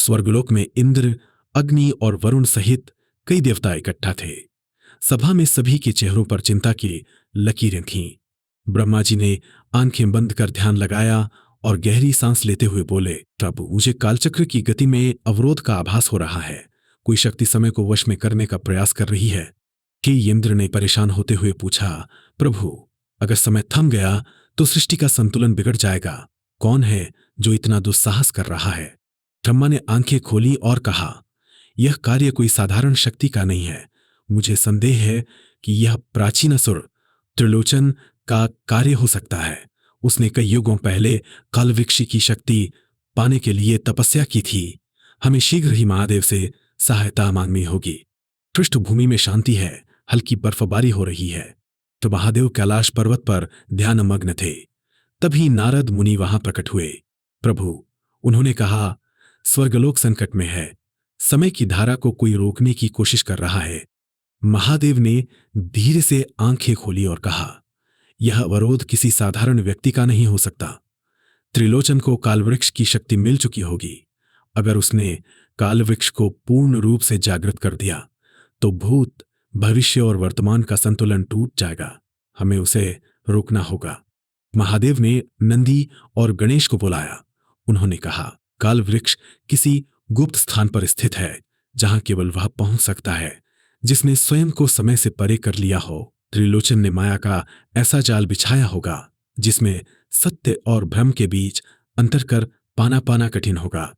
स्वर्गलोक में इंद्र, अग्नि और वरुण सहित कई देवता इकट्ठा थे। सभा में सभी के चेहरों पर चिंता की लकीरें थीं। ब्रह्मा जी ने आंखें बंद कर ध्यान लगाया और गहरी सांस लेते हुए बोले, प्रभु, मुझे कालचक्र की गति में अवरोध का आभास हो रहा है। कोई शक्ति समय को वश में करने का प्रयास कर रही है। कि इंद्र ने परेशान होते हुए पूछा, प्रभु, अगर समय थम गया तो सृष्टि का संतुलन बिगड़ जाएगा। कौन है जो इतना दुस्साहस कर रहा है? ब्रह्मा ने आंखें खोली और कहा, यह कार्य कोई साधारण शक्ति का नहीं है। मुझे संदेह है कि यह प्राचीन असुर त्रिलोचन का कार्य हो सकता है। उसने कई युगों पहले कालवृक्ष की शक्ति पाने के लिए तपस्या की थी। हमें शीघ्र ही महादेव से सहायता मांगनी होगी। पृष्ठभूमि में शांति है, हल्की बर्फबारी हो रही है। तो महादेव कैलाश पर्वत पर ध्यानमग्न थे। तभी नारद मुनि वहां प्रकट हुए। प्रभु, उन्होंने कहा, स्वर्गलोक संकट में है। समय की धारा को कोई रोकने की कोशिश कर रहा है। महादेव ने धीरे से आंखें खोली और कहा, यह अवरोध किसी साधारण व्यक्ति का नहीं हो सकता। त्रिलोचन को कालवृक्ष की शक्ति मिल चुकी होगी। अगर उसने कालवृक्ष को पूर्ण रूप से जागृत कर दिया तो भूत, भविष्य और वर्तमान का संतुलन टूट जाएगा। हमें उसे रोकना होगा। महादेव ने नंदी और गणेश को बुलाया। उन्होंने कहा, कालवृक्ष किसी गुप्त स्थान पर स्थित है, जहां केवल वह पहुंच सकता है जिसने स्वयं को समय से परे कर लिया हो। त्रिलोचन ने माया का ऐसा जाल बिछाया होगा जिसमें सत्य और भ्रम के बीच अंतर कर पाना कठिन होगा।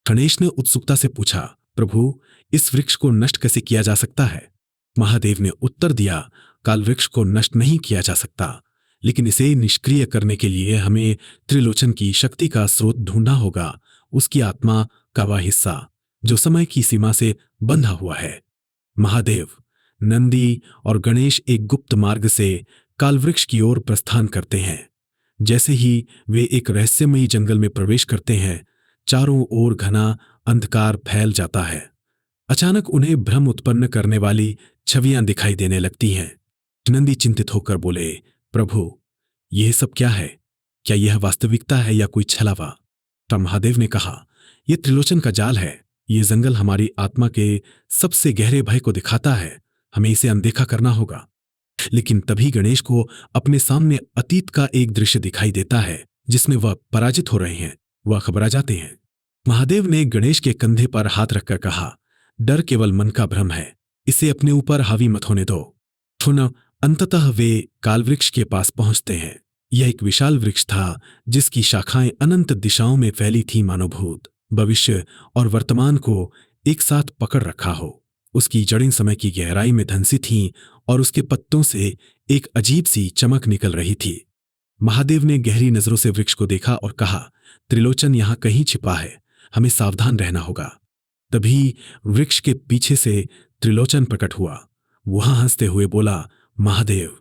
गणेश ने उत्सुकता से पूछा, प्रभु, इस वृक्ष को नष्ट कैसे किया जा सकता है? महादेव ने उत्तर दिया, कालवृक्ष को नष्ट नहीं किया जा सकता, लेकिन इसे निष्क्रिय करने के लिए हमें त्रिलोचन की शक्ति का स्रोत ढूंढना होगा। उसकी आत्मा का वह हिस्सा जो समय की सीमा से बंधा हुआ है। महादेव, नंदी और गणेश एक गुप्त मार्ग से कालवृक्ष की ओर प्रस्थान करते हैं। जैसे ही वे एक रहस्यमयी जंगल में प्रवेश करते हैं, चारों ओर घना अंधकार फैल जाता है। अचानक उन्हें भ्रम उत्पन्न करने वाली छवियां दिखाई देने लगती हैं। नंदी चिंतित होकर बोले, प्रभु, यह सब क्या है? क्या यह वास्तविकता है या कोई छलावा? तब महादेव ने कहा, यह त्रिलोचन का जाल है। ये जंगल हमारी आत्मा के सबसे गहरे भय को दिखाता है। हमें इसे अनदेखा करना होगा। लेकिन तभी गणेश को अपने सामने अतीत का एक दृश्य दिखाई देता है जिसमें वह पराजित हो रहे हैं। वह घबरा जाते हैं। महादेव ने गणेश के कंधे पर हाथ रखकर कहा, डर केवल मन का भ्रम है, इसे अपने ऊपर हावी मत होने दो। पुनः अंततः वे कालवृक्ष के पास पहुंचते हैं। यह एक विशाल वृक्ष था जिसकी शाखाएं अनंत दिशाओं में फैली थी, मानो भूत, भविष्य और वर्तमान को एक साथ पकड़ रखा हो। उसकी जड़ें समय की गहराई में धंसी थीं और उसके पत्तों से एक अजीब सी चमक निकल रही थी। महादेव ने गहरी नजरों से वृक्ष को देखा और कहा, त्रिलोचन यहां कहीं छिपा है, हमें सावधान रहना होगा। तभी वृक्ष के पीछे से त्रिलोचन प्रकट हुआ। वहां हंसते हुए बोला, महादेव,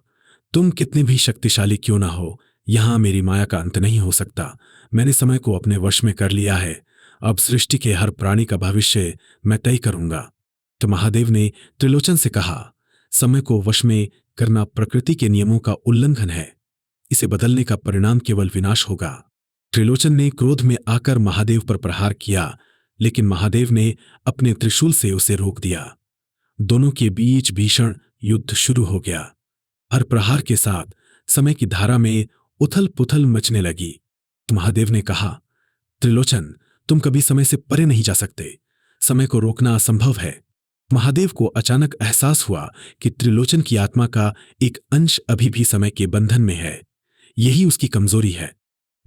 तुम कितने भी शक्तिशाली क्यों ना हो, यहां मेरी माया का अंत नहीं हो सकता। मैंने समय को अपने वश में कर लिया है। अब सृष्टि के हर प्राणी का भविष्य मैं तय करूंगा। तो महादेव ने त्रिलोचन से कहा, समय को वश में करना प्रकृति के नियमों का उल्लंघन है। इसे बदलने का परिणाम केवल विनाश होगा। त्रिलोचन ने क्रोध में आकर महादेव पर प्रहार किया, लेकिन महादेव ने अपने त्रिशूल से उसे रोक दिया। दोनों के बीच भीषण युद्ध शुरू हो गया। हर प्रहार के साथ समय की धारा में उथल पुथल मचने लगी। महादेव ने कहा, त्रिलोचन, तुम कभी समय से परे नहीं जा सकते। समय को रोकना असंभव है। महादेव को अचानक एहसास हुआ कि त्रिलोचन की आत्मा का एक अंश अभी भी समय के बंधन में है। यही उसकी कमजोरी है।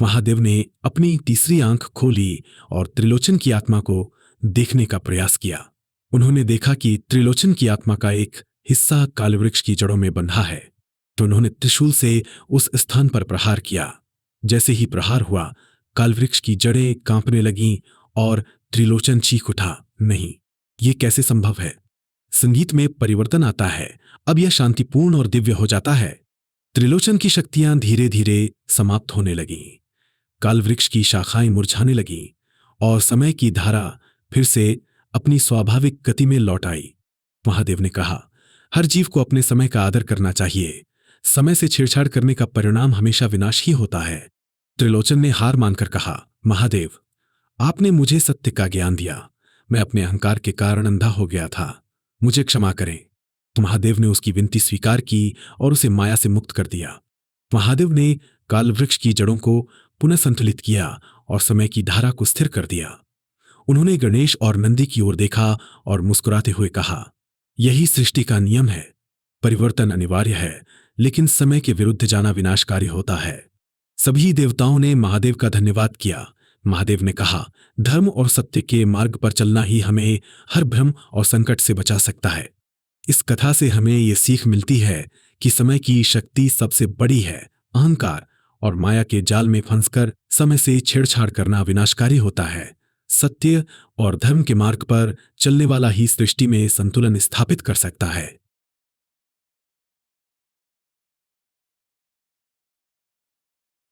महादेव ने अपनी तीसरी आंख खोली और त्रिलोचन की आत्मा को देखने का प्रयास किया। उन्होंने देखा कि त्रिलोचन की आत्मा का एक हिस्सा कालवृक्ष की जड़ों में बंधा है। तो उन्होंने त्रिशूल से उस स्थान पर प्रहार किया। जैसे ही प्रहार हुआ, कालवृक्ष की जड़ें कांपने लगीं और त्रिलोचन चीख उठा, नहीं, ये कैसे संभव है? संगीत में परिवर्तन आता है। अब यह शांतिपूर्ण और दिव्य हो जाता है। त्रिलोचन की शक्तियां धीरे धीरे समाप्त होने लगीं। कालवृक्ष की शाखाएं मुरझाने लगीं और समय की धारा फिर से अपनी स्वाभाविक गति में लौट आई। महादेव ने कहा, हर जीव को अपने समय का आदर करना चाहिए। समय से छेड़छाड़ करने का परिणाम हमेशा विनाश ही होता है। त्रिलोचन ने हार मानकर कहा, महादेव, आपने मुझे सत्य का ज्ञान दिया। मैं अपने अहंकार के कारण अंधा हो गया था। मुझे क्षमा करें। तो महादेव ने उसकी विनती स्वीकार की और उसे माया से मुक्त कर दिया। महादेव ने कालवृक्ष की जड़ों को पुनः संतुलित किया और समय की धारा को स्थिर कर दिया। उन्होंने गणेश और नंदी की ओर देखा और मुस्कुराते हुए कहा, यही सृष्टि का नियम है। परिवर्तन अनिवार्य है, लेकिन समय के विरुद्ध जाना विनाशकारी होता है। सभी देवताओं ने महादेव का धन्यवाद किया। महादेव ने कहा, धर्म और सत्य के मार्ग पर चलना ही हमें हर भ्रम और संकट से बचा सकता है। इस कथा से हमें ये सीख मिलती है कि समय की शक्ति सबसे बड़ी है। अहंकार और माया के जाल में फंसकर समय से छेड़छाड़ करना विनाशकारी होता है। सत्य और धर्म के मार्ग पर चलने वाला ही सृष्टि में संतुलन स्थापित कर सकता है।